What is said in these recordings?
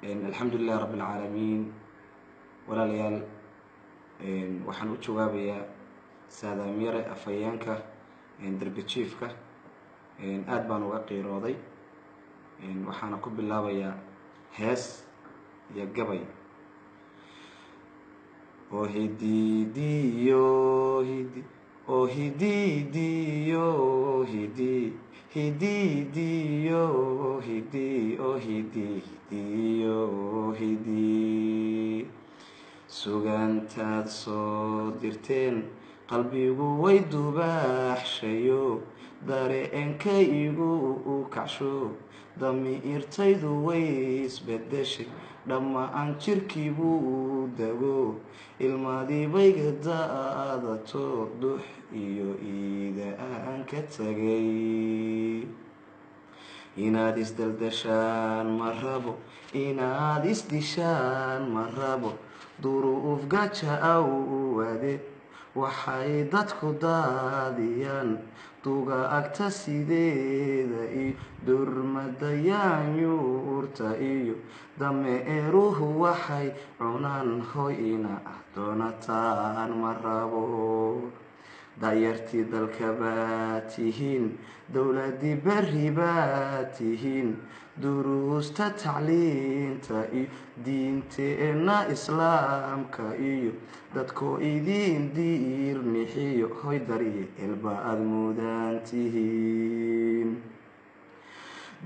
الحمد لله رب العالمين ولا ليال waxaan u jawaabayaa saadaamyare afayeenka darbi jiifka aad baan uga qiirooday waxaana ku bilaabayaa hees iyo gabay oo hidiidiyo hidi oo hidiidiyo hidi hidiidiyo hidi oo hidiidiyo hidi sugantaad soo dirteen qalbigu way dubaaxshayo dareenkaygu u kacsho damiirtaydu way isbedeshay dhammaan jirkiibuu dago ilmadii bayga daadato dux iyo iida aan ka tagay inaad isdaldashaan ma rabo inaad isdishaan ma rabo duruuf gaja awaadeed waxay dadku daadiyaan duga agta sideeda iyo durmadayaan yuurta iyo dameeruhu waxay cunaan hoyna doonataan ma rabo dayartii dalka baad tihiin dowladii berri baad tihiin duruusta tacliinta iyo diinteena islaamka iyo dadkoo idin diirnixiyo hoy daryeel baad mudan tihiin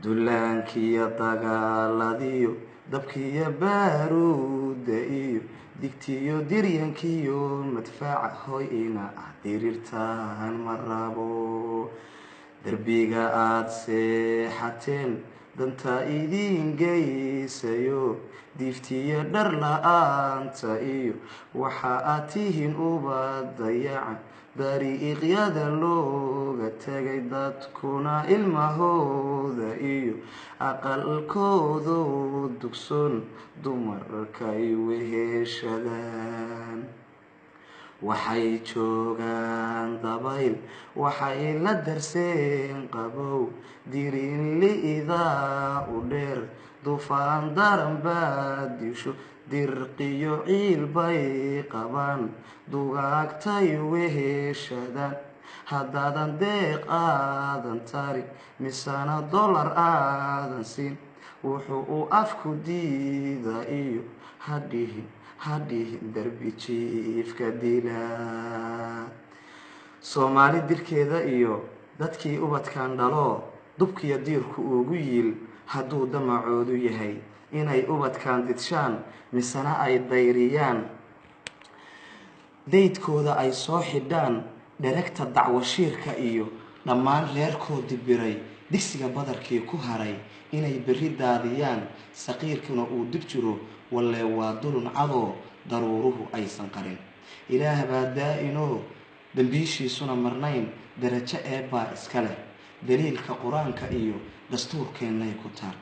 dullaankiiyo dagaaladiyo dabkiiyo baaruuda iyo digtiyo diryankiyo madfaaca hoy ina dirirtaan ma rabo derbiga aad seexateen danta idin geysayo diiftiyo dhar la-aanta iyo waxa aad tihiin uba dayacan dariiqyada looga tagay dadkuna ilmahooda iyo aqalkoodu dugsoon dumarkay weheshadaan waxay joogaan dabayl waxay la darseen qabow dirin liidaa u dheer dufaan daran baad disho dirqiyo ciil bay qabaan dugaagtay weheshadaan haddaadan deeq aadan tarin misana dollar aadan siin wuxuu uu afku diida iyo hadhihin darbi jiifka dilaa soomaali dirkeeda iyo dadkii ubadkan dhalo dubkiyo diirku ugu yiil hadduu damacoodu yahay inay ubadkan didshaan misana ay dayriyaan daydkooda ay soo xidhaan dheregta dacwashiirka iyo dhammaan reerkoodii biray digsiga badarkii ku haray inay berri daadiyaan saqiirkuna uu dib jiro walle waa dulun cadoo daruuruhu aysan qarin ilaah baa daa-inoo dambiishiisuna marnayn darajo eebbaa iska leh daliilka qur-aanka iyo dastuurkeennay ku taal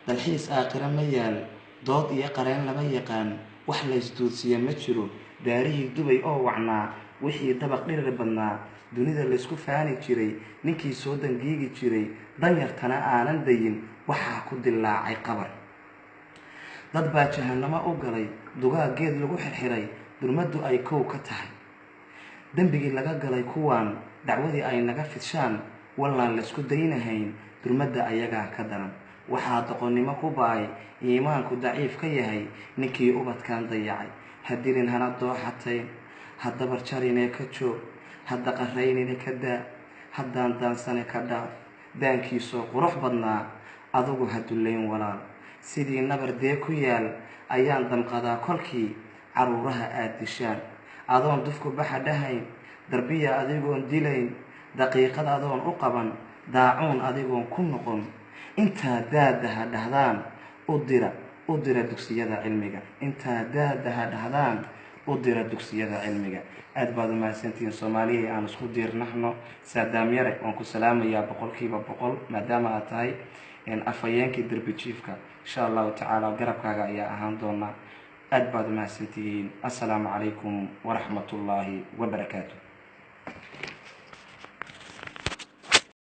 dalxiis aakhira ma yaal dood iyo qareen lama yaqaan wax laysduudsiya ma jiro daarihii dubay oo wacnaa wixii dabaq dhirir badnaa dunida laysku faani jiray ninkii soo dangiigi jiray danyartana aanan dayin waxaa ku dilaacay qabar dad baa jahanamo u galay dugaaggeed lagu xirxiray durmaddu ay kow ka tahay dembigii laga galay kuwaan dacwadii ay naga fidshaan wallaan laysku daynahayn durmadda ayagaa ka daran waxaa doqonnimo ku baay iimaanku daciif ka yahay ninkii ubadkan dayacay hadilin hana dooxatayn haddabar jarinee ka joog hadda qaraynine ka daa haddaan daansane ka dhaaf daankiisoo qurux badnaa adugu ha dullayn walaal sidii nabar dee ku yaal ayaan damqadaa kolkii caruuraha aad dishaan adoon dufku baxa dhahayn darbiya adigoon dilayn daqiiqad adoon u qaban daacuun adigoon ku noqon intaa daadaha dhahdaan u dira dugsiyada cilmiga intaa daadaha dhahdaan u dira dugsiyada cilmiga aad baad u mahadsantihiin soomaaliya aan isku diirnahno saadaamyare waan ku salaamayaa 100% maadaama aad tahay afayeenkii darbi jiifka insha allahu tacaala garabkaaga ayaa ahaan doona aad baad u mahadsantihiin assalaamu calaykum waraxmatullaahi wabarakaatu